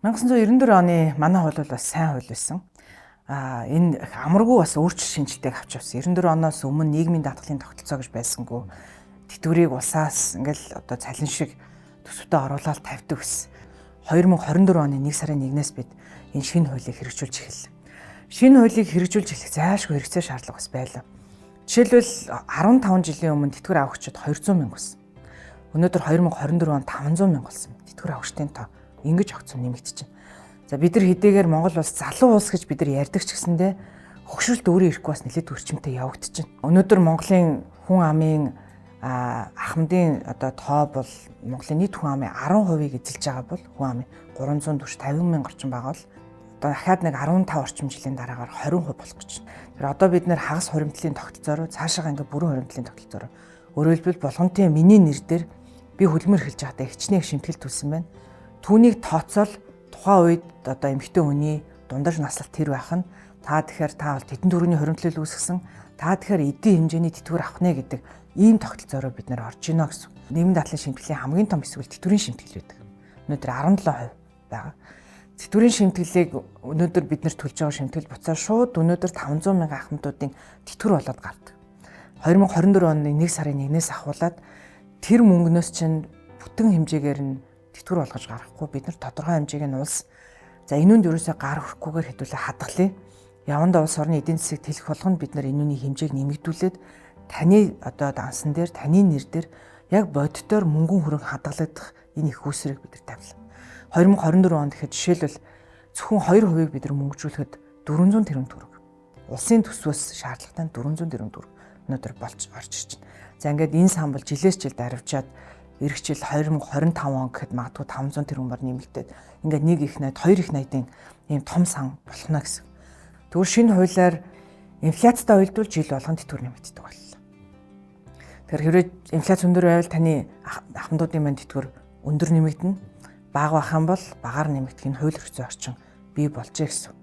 1994 оны манай хууль бол бас сайн хууль байсан. Энэ амаргүй бас өөрчлөлт шинжилгээг авч явсан. 94 оноос өмнө нийгмийн даатгалын тогтолцоо гэж байсангүй. Тэтгэврийг улсаас ингээл одоо цалин шиг төсөвтөө оруулаад тавьдаг гэсэн. 2024 оны 1 сарын 1-ээс бид энэ шинэ хуулийг хэрэгжүүлж эхэллээ. Шинэ хуулийг хэрэгжүүлж эхлэх зайлшгүй хэрэгцээ шаардлага бас байлаа. Жишээлбэл 15 жилийн өмнө тэтгэвэр авахчид 200 мянга байсан. Өнөөдөр 2024 онд 500 мянга болсон. Тэтгэвэр авахчдын тоо ингэж огцом нэмэгдэж байна. За бид нар хэдийгээр Монгол улс залуу улс гэж бид нар ярьдаг ч гэсэндээ хөгшрөлт өөрөө ирэхгүй бас нэлээд өрчмөнтэй явагдаж байна. Өнөөдөр Монголын хүн амын ахмадын одоо тоо бол Монголын нийт хүн амын 10%-ийг эзэлж байгаа бол хүн амын 340 мянга орчим байгаа бол одоо дахиад нэг 15 орчим жилийн дараагаар 20% болох гэж байна. Тэр одоо бид нэр хагас хуримтлалын тогтолцоороо цаашаа ингээ бүрэн хуримтлалын тогтолцоороо өөрөөр хэлбэл болгонтын миний нэр дээр би хөдөлмөр эхэлж байхдаа хичнээн шимтгэл төлсөн байна. Түүнийг тооцоол тухайн үед одоо эмэгтэй хүний дундаж наслалт тэр байх нь та тэгэхээр та бол тедэн төрөний хуримтлал үүсгэсэн та тэгэхээр эдийн хэмжээний тэтгэвэр авах нэ гэдэг ийм тогтолцоороо бид нэр орж ийнө гэсэн. Нийгмийн даатгалын шимтгэлийн хамгийн том хэсэг бол тэтгэврийн шимтгэл байдаг. Өнөөдөр 17% байгаа. Тэтгэврийн шимтгэлийг өнөөдөр бид нэр төлж байгаа шимтгэл буцаа шууд өнөөдөр 500 мянган ахмадуудын тэтгэвэр болоод гардаг. 2024 оны 1 сарын 1-ээс ахуулаад тэр мөнгнөөс чинь бүтэн хэмжээгээр нь тэтгэвэр болгож гаргахгүй бид нар тодорхой хэмжээг нь улс за энүүнд ерөөсөө гар өрөхгүйгээр хэдүүлээ хадгалъя. Явандаа улс орны эдийн засгийг тэлэх болгонд бид нар энүүний хэмжээг нэмэгдүүлээд таны одоо дансан дээр таны нэр дээр яг боддоор мөнгөн хөрөнгө хадгалагдах энэ их үүсрэг бид нар тавилаа. 2024 онд гэхэд жишээлбэл зөвхөн 2% бид нар мөнгөжүүлэхэд 400 тэрбум төгрөг. Улсын төсвөөс шаардлагатай 400 тэрбум төгрөг өнөөдөр болж орж ирж байна. За ингээд энэ сан бол жилээс жилд аривчаад эх жил 2025 он гэхэд магадгүй 500 тэрбумаар нэмэгдээд ингээд 1 их найд 2 их найдын ийм том сан болно гэсэн. Тэгвэл шинэ хуулиар инфляцтай уялдвал жил болгон тэтгэвэр нэмэгддэг боллоо. Тэгэхээр хэрвээ инфляц өндөр байвал таны ахмадуудын мань тэтгэвэр өндөр нэмэгдэнэ. Бага байх юм бол багаар нэмэгдэх нь хууль эрхцээ орчин бий болжээ гэсэн.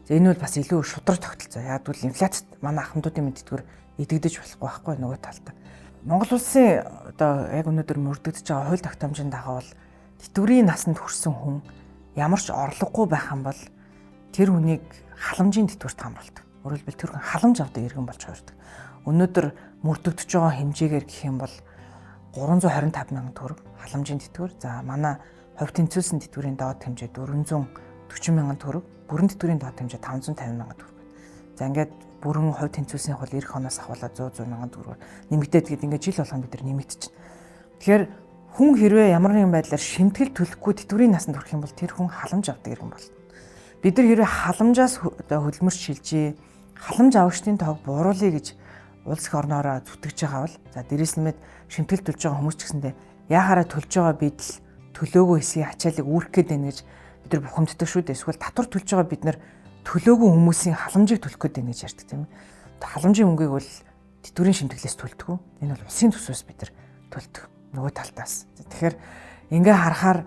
За энэ бол бас илүү шудраг тогтолцоо. Яг бол инфляцид манай ахмадуудын мань тэтгэвэр эдэгдэж болохгүй байхгүй нөгөө талдаа. Монгол улсын одоо яг өнөөдөр мөрдөгдөж байгаа хууль тогтоомжийн дагуу бол тэтгэврийн насанд хүрсэн хүн ямар ч орлогогүй байх юм бол тэр хүнийг халамжийн тэтгэврт хамруулдаг. Өөрөөр хэлбэл тэр хүн халамж авдаг иргэн болж хувирдаг. Өнөөдөр мөрдөгдөж байгаа хэмжээгээр гэх юм бол 325 мянган төгрөг халамжийн тэтгэвэр. За манай хувь тэнцвэрсэн тэтгэврийн доод хэмжээ 440 мянган төгрөг, бүрэн тэтгэврийн доод хэмжээ 550 мянган төгрөг. За ингээд бүрэн хувь тэнцвэрсийн хол эх оноос ахуулаад 100 мянган төгрөгөөр нэмэгдээд гээд ингээд жил болгон бид нар нэмэгдэж байна. Тэгэхээр хүн хэрвээ ямар нэгэн байдлаар шимтгэл төлөхгүй тэтгэврийн насанд хүрэх юм бол тэр хүн халамж авдаг иргэн болно. Бид нар хэрвээ халамжаас хөдөлмөрч шилжээ, халамж авагчдын тоог бууруулъя гэж улс их орноороо зүтгэж байгаа бол за дээрээс нэмээд шимтгэл төлж байгаа хүмүүс ч гэсэндээ яхаараа төлж байгаа бид л төлөөгүй хэсгийн ачааллыг үүрэх гээд байна гэж бид нар бухимддаг шүү дээ. Эсвэл татвар төлж байгаа бид нар төлөөгүй хүмүүсийн халамжийг төлөх гээд байна гэж ярьдаг тийм ээ. Халамжийн мөнгийг бол тэтгэврийн шимтгэлээс төлдөг. Энэ бол улсын төсвөөс бид нар төлдөг. Нөгөө талтаас. Тэгэхээр ингээ харахаар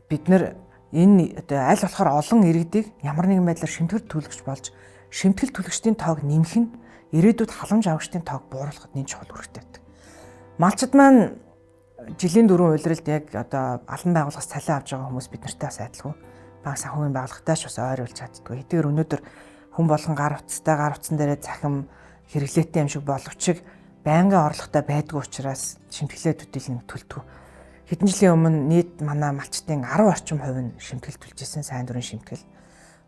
бид нар энэ одоо аль болохоор олон иргэдийг ямар нэгэн байдлаар шимтгэл төлөгч болж шимтгэл төлөгчдийн тоог нэмэх нь ирээдүйд халамж авагчдын тоог бууруулахад нэн чухал үүрэгтэй байдаг. Малчид маань жилийн 4 улиралд яг одоо албан байгууллагаас цалин авч байгаа хүмүүс бид нартай бас адилгүй. Банк санхүүгийн байгууллагатай ч бас ойролж чаддгүй. Хэдийгээр өнөөдөр хүн болгон гар утсан дээрээ захим хэрэглээтэй юм шиг боловч байнгын орлоготой байдгүй учраас шимтгэлээ төдийлэн төлдөг. Хэдэн жилийн өмнө нийт манай малчдын 10 орчим хувь нь шимтгэл төлж исэн сайн дурын шимтгэл.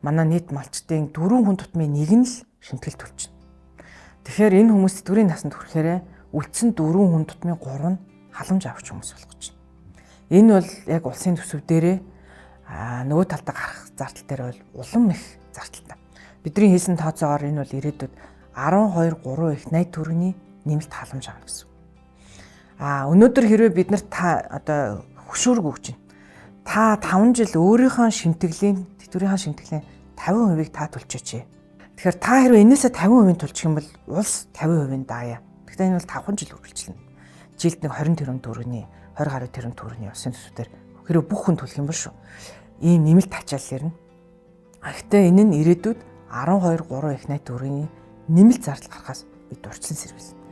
Манай нийт малчдын 4 хүн тутмын нэг нь л шимтгэл төлж байна. Тэгэхээр энэ хүмүүс тэтгэврийн насанд хүрэхээр үлдсэн 4 хүн тутмын 3 нь халамж авах хүмүүс болох гэж байна. Энэ бол яг улсын төсөв дээрээ нөгөө талдаа гарах зардал дээр бол улам их зардалтай. Бидний хийсэн тооцоогоор энэ бол ирээдүйд 12-3 их найд төгрөгийн нэмэлт халамж авна гэсэн. Өнөөдөр хэрвээ бид нарт та одоо хөшөөрөг өгч байна. Та 5 жил өөрийнхөө тэтгэврийн шимтгэлийн 50%-ийг та төлчихөөч. Тэгэхээр та хэрвээ энээсээ 50% төлчих юм бол улс 50% даая. Тэгэхээр энэ бол 5 жил үргэлжлэнэ. Жилд нэг 20 тэрбум төгрөгийн 20 гаруй тэрбум төгрөгийн улсын төсвөөр хэрвээ бүх хүн төлөх юм бол шүү. Ийм нэмэлт ачаал ирнэ. Гэхдээ энэ нь ирээдүйд 12-3 их найд төгрөгийн нэмэлт зардал гарахаас бид урьдчилан сэргийлнэ.